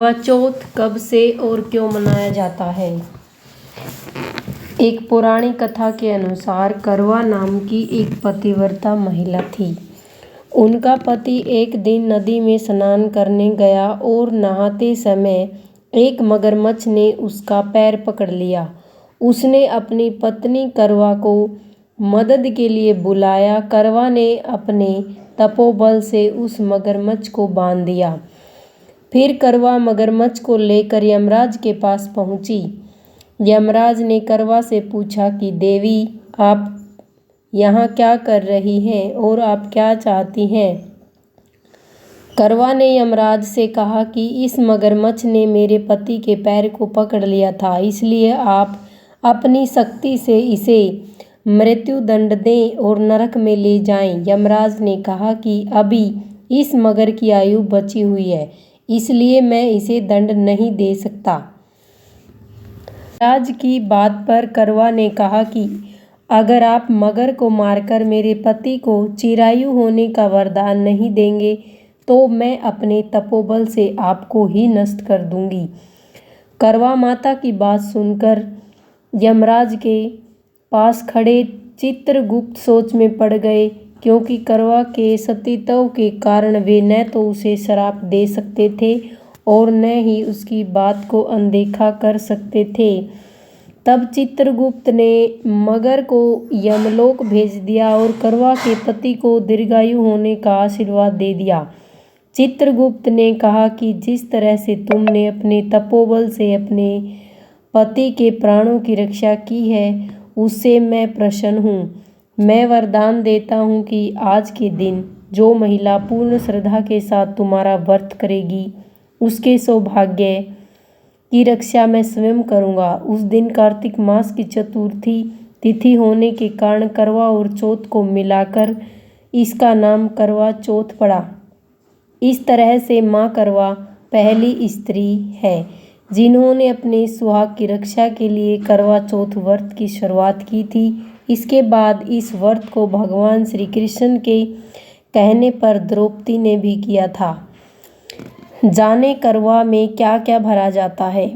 करवा चौथ कब से और क्यों मनाया जाता है? एक पौराणिक कथा के अनुसार करवा नाम की एक पतिव्रता महिला थी। उनका पति एक दिन नदी में स्नान करने गया और नहाते समय एक मगरमच्छ ने उसका पैर पकड़ लिया। उसने अपनी पत्नी करवा को मदद के लिए बुलाया। करवा ने अपने तपोबल से उस मगरमच्छ को बांध दिया। फिर करवा मगरमच्छ को लेकर यमराज के पास पहुंची। यमराज ने करवा से पूछा कि देवी, आप यहाँ क्या कर रही हैं और आप क्या चाहती हैं? करवा ने यमराज से कहा कि इस मगरमच्छ ने मेरे पति के पैर को पकड़ लिया था, इसलिए आप अपनी शक्ति से इसे मृत्यु दंड दें और नरक में ले जाएं। यमराज ने कहा कि अभी इस मगर की आयु बची हुई है, इसलिए मैं इसे दंड नहीं दे सकता। यमराज की बात पर करवा ने कहा कि अगर आप मगर को मारकर मेरे पति को चिरायु होने का वरदान नहीं देंगे तो मैं अपने तपोबल से आपको ही नष्ट कर दूंगी। करवा माता की बात सुनकर यमराज के पास खड़े चित्रगुप्त सोच में पड़ गए, क्योंकि करवा के सतीत्व के कारण वे न तो उसे श्राप दे सकते थे और न ही उसकी बात को अनदेखा कर सकते थे। तब चित्रगुप्त ने मगर को यमलोक भेज दिया और करवा के पति को दीर्घायु होने का आशीर्वाद दे दिया। चित्रगुप्त ने कहा कि जिस तरह से तुमने अपने तपोबल से अपने पति के प्राणों की रक्षा की है, उससे मैं प्रसन्न हूँ। मैं वरदान देता हूँ कि आज के दिन जो महिला पूर्ण श्रद्धा के साथ तुम्हारा व्रत करेगी, उसके सौभाग्य की रक्षा मैं स्वयं करूँगा। उस दिन कार्तिक मास की चतुर्थी तिथि होने के कारण करवा और चौथ को मिलाकर इसका नाम करवा चौथ पड़ा। इस तरह से माँ करवा पहली स्त्री है जिन्होंने अपने सुहाग की रक्षा के लिए करवा चौथ व्रत की शुरुआत की थी। इसके बाद इस व्रत को भगवान श्री कृष्ण के कहने पर द्रौपदी ने भी किया था। जाने करवा में क्या क्या भरा जाता है।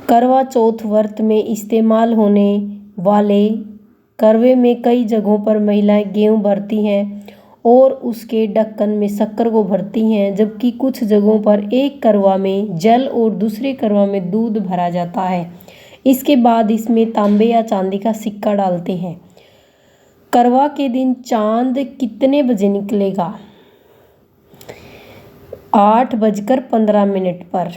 करवा चौथ व्रत में इस्तेमाल होने वाले करवे में कई जगहों पर महिलाएं गेहूं भरती हैं और उसके ढक्कन में शक्कर को भरती हैं, जबकि कुछ जगहों पर एक करवा में जल और दूसरे करवा में दूध भरा जाता है। इसके बाद इसमें तांबे या चांदी का सिक्का डालते हैं। करवा के दिन चांद कितने बजे निकलेगा? 8:15 पर।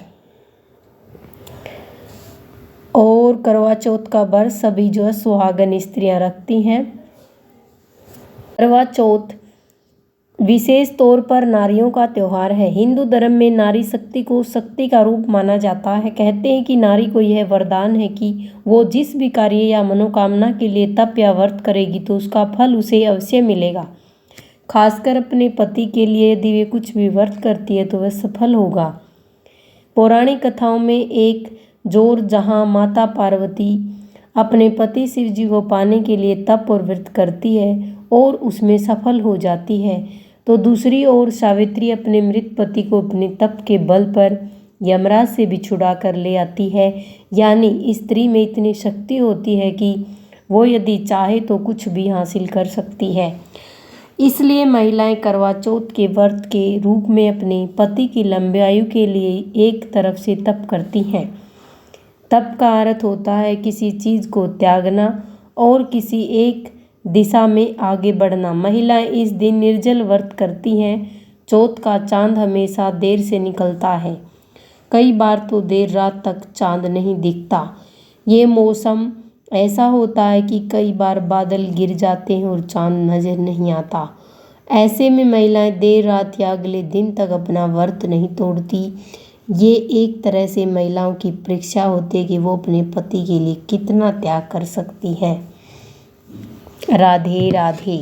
और करवा चौथ का व्रत सभी जो है सुहागन स्त्रियां रखती हैं। करवा चौथ विशेष तौर पर नारियों का त्यौहार है। हिंदू धर्म में नारी शक्ति को शक्ति का रूप माना जाता है। कहते हैं कि नारी को यह वरदान है कि वो जिस भी कार्य या मनोकामना के लिए तप या व्रत करेगी तो उसका फल उसे अवश्य मिलेगा। खासकर अपने पति के लिए यदि वे कुछ भी व्रत करती है तो वह सफल होगा। पौराणिक कथाओं में एक जोर जहाँ माता पार्वती अपने पति शिव जी को पाने के लिए तप और व्रत करती है और उसमें सफल हो जाती है, तो दूसरी ओर सावित्री अपने मृत पति को अपने तप के बल पर यमराज से भी छुड़ा कर ले आती है। यानी स्त्री में इतनी शक्ति होती है कि वो यदि चाहे तो कुछ भी हासिल कर सकती है। इसलिए महिलाएं करवा चौथ के व्रत के रूप में अपने पति की लंबी आयु के लिए एक तरफ से तप करती हैं। तप का अर्थ होता है किसी चीज़ को त्यागना और किसी एक दिशा में आगे बढ़ना। महिलाएं इस दिन निर्जल व्रत करती हैं। चौथ का चांद हमेशा देर से निकलता है, कई बार तो देर रात तक चांद नहीं दिखता। ये मौसम ऐसा होता है कि कई बार बादल गिर जाते हैं और चांद नजर नहीं आता। ऐसे में महिलाएं देर रात या अगले दिन तक अपना व्रत नहीं तोड़ती। ये एक तरह से महिलाओं की परीक्षा होती है कि वो अपने पति के लिए कितना त्याग कर सकती है। राधे राधे।